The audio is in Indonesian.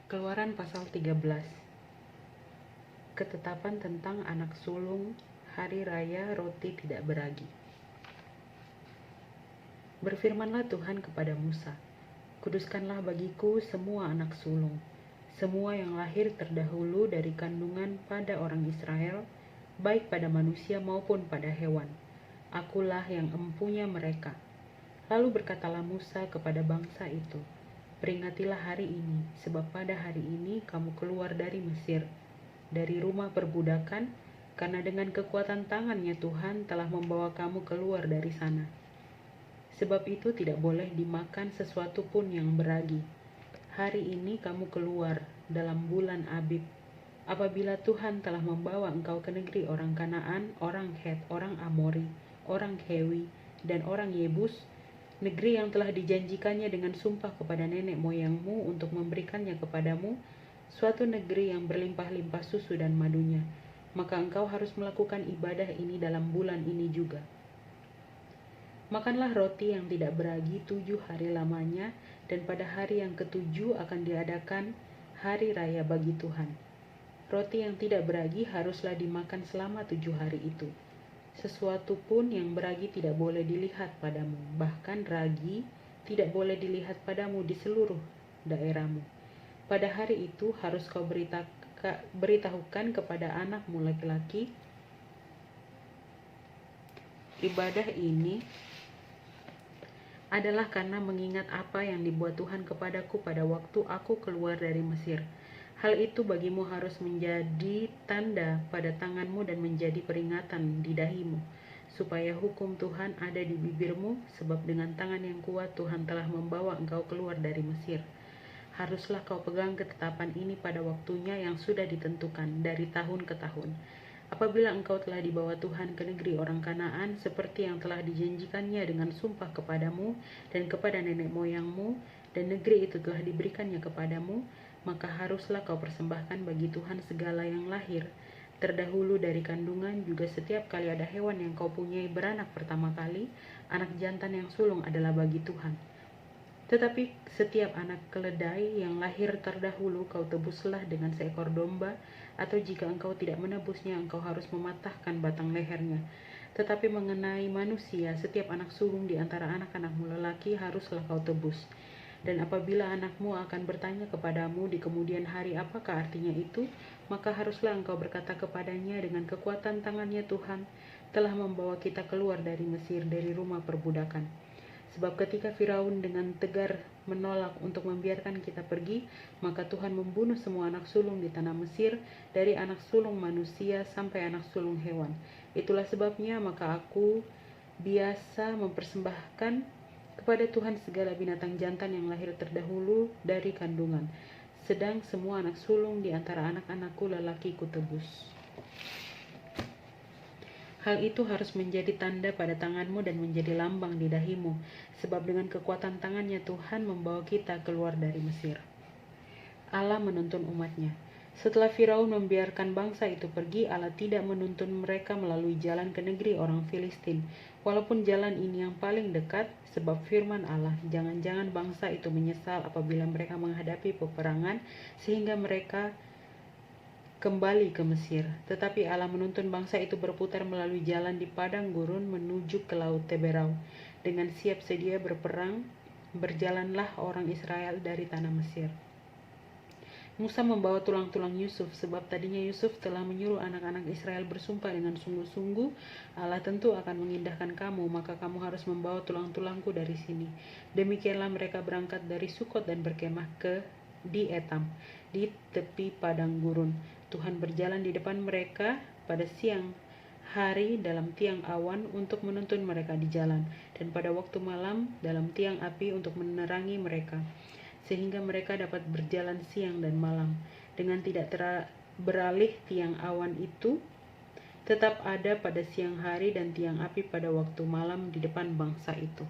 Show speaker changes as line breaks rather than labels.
Keluaran pasal 13. Ketetapan tentang anak sulung hari raya roti tidak beragi. Berfirmanlah Tuhan kepada Musa, "Kuduskanlah bagiku semua anak sulung, semua yang lahir terdahulu dari kandungan pada orang Israel, baik pada manusia maupun pada hewan. Akulah yang empunya mereka." Lalu berkatalah Musa kepada bangsa itu, "Peringatilah hari ini, sebab pada hari ini kamu keluar dari Mesir, dari rumah perbudakan, karena dengan kekuatan tangannya Tuhan telah membawa kamu keluar dari sana. Sebab itu tidak boleh dimakan sesuatu pun yang beragi. Hari ini kamu keluar dalam bulan Abib, apabila Tuhan telah membawa engkau ke negeri orang Kanaan, orang Het, orang Amori, orang Hewi, dan orang Yebus, negeri yang telah dijanjikannya dengan sumpah kepada nenek moyangmu untuk memberikannya kepadamu, suatu negeri yang berlimpah-limpah susu dan madunya. Maka engkau harus melakukan ibadah ini dalam bulan ini juga. Makanlah roti yang tidak beragi 7 hari lamanya, dan pada hari yang ke-7 akan diadakan hari raya bagi Tuhan. Roti yang tidak beragi haruslah dimakan selama 7 hari itu. Sesuatu pun yang beragi tidak boleh dilihat padamu, bahkan ragi tidak boleh dilihat padamu di seluruh daerahmu. Pada hari itu harus kau beritahukan kepada anakmu laki-laki, ibadah ini adalah karena mengingat apa yang dibuat Tuhan kepadaku pada waktu aku keluar dari Mesir. Hal itu bagimu harus menjadi tanda pada tanganmu dan menjadi peringatan di dahimu, supaya hukum Tuhan ada di bibirmu, sebab dengan tangan yang kuat Tuhan telah membawa engkau keluar dari Mesir. Haruslah kau pegang ketetapan ini pada waktunya yang sudah ditentukan dari tahun ke tahun. Apabila engkau telah dibawa Tuhan ke negeri orang Kanaan, seperti yang telah dijanjikannya dengan sumpah kepadamu dan kepada nenek moyangmu, dan negeri itu telah diberikannya kepadamu, maka haruslah kau persembahkan bagi Tuhan segala yang lahir terdahulu dari kandungan, juga setiap kali ada hewan yang kau punyai beranak pertama kali, anak jantan yang sulung adalah bagi Tuhan. Tetapi setiap anak keledai yang lahir terdahulu kau tebuslah dengan seekor domba, atau jika engkau tidak menebusnya, engkau harus mematahkan batang lehernya. Tetapi mengenai manusia, setiap anak sulung di antara anak-anakmu lelaki haruslah kau tebus. Dan apabila anakmu akan bertanya kepadamu di kemudian hari apakah artinya itu, maka haruslah engkau berkata kepadanya, dengan kekuatan tangannya Tuhan telah membawa kita keluar dari Mesir, dari rumah perbudakan. Sebab ketika Firaun dengan tegar menolak untuk membiarkan kita pergi, maka Tuhan membunuh semua anak sulung di tanah Mesir, dari anak sulung manusia sampai anak sulung hewan. Itulah sebabnya maka aku biasa mempersembahkan kepada Tuhan segala binatang jantan yang lahir terdahulu dari kandungan, sedang semua anak sulung di antara anak-anakku lelaki kutebus. Hal itu harus menjadi tanda pada tanganmu dan menjadi lambang di dahimu, sebab dengan kekuatan tangannya Tuhan membawa kita keluar dari Mesir. Allah menuntun umatnya. Setelah Firaun membiarkan bangsa itu pergi, Allah tidak menuntun mereka melalui jalan ke negeri orang Filistin, walaupun jalan ini yang paling dekat, sebab firman Allah, "Jangan-jangan bangsa itu menyesal apabila mereka menghadapi peperangan, sehingga mereka kembali ke Mesir." Tetapi Allah menuntun bangsa itu berputar melalui jalan di padang gurun menuju ke laut Teberau. Dengan siap sedia berperang, berjalanlah orang Israel dari tanah Mesir. Musa membawa tulang-tulang Yusuf, sebab tadinya Yusuf telah menyuruh anak-anak Israel bersumpah dengan sungguh-sungguh, "Allah tentu akan mengindahkan kamu, maka kamu harus membawa tulang-tulangku dari sini." Demikianlah mereka berangkat dari Sukot dan berkemah di Etam, di tepi padang gurun. Tuhan berjalan di depan mereka pada siang hari dalam tiang awan untuk menuntun mereka di jalan, dan pada waktu malam dalam tiang api untuk menerangi mereka, sehingga mereka dapat berjalan siang dan malam. Dengan tidak beralih tiang awan itu tetap ada pada siang hari dan tiang api pada waktu malam di depan bangsa itu.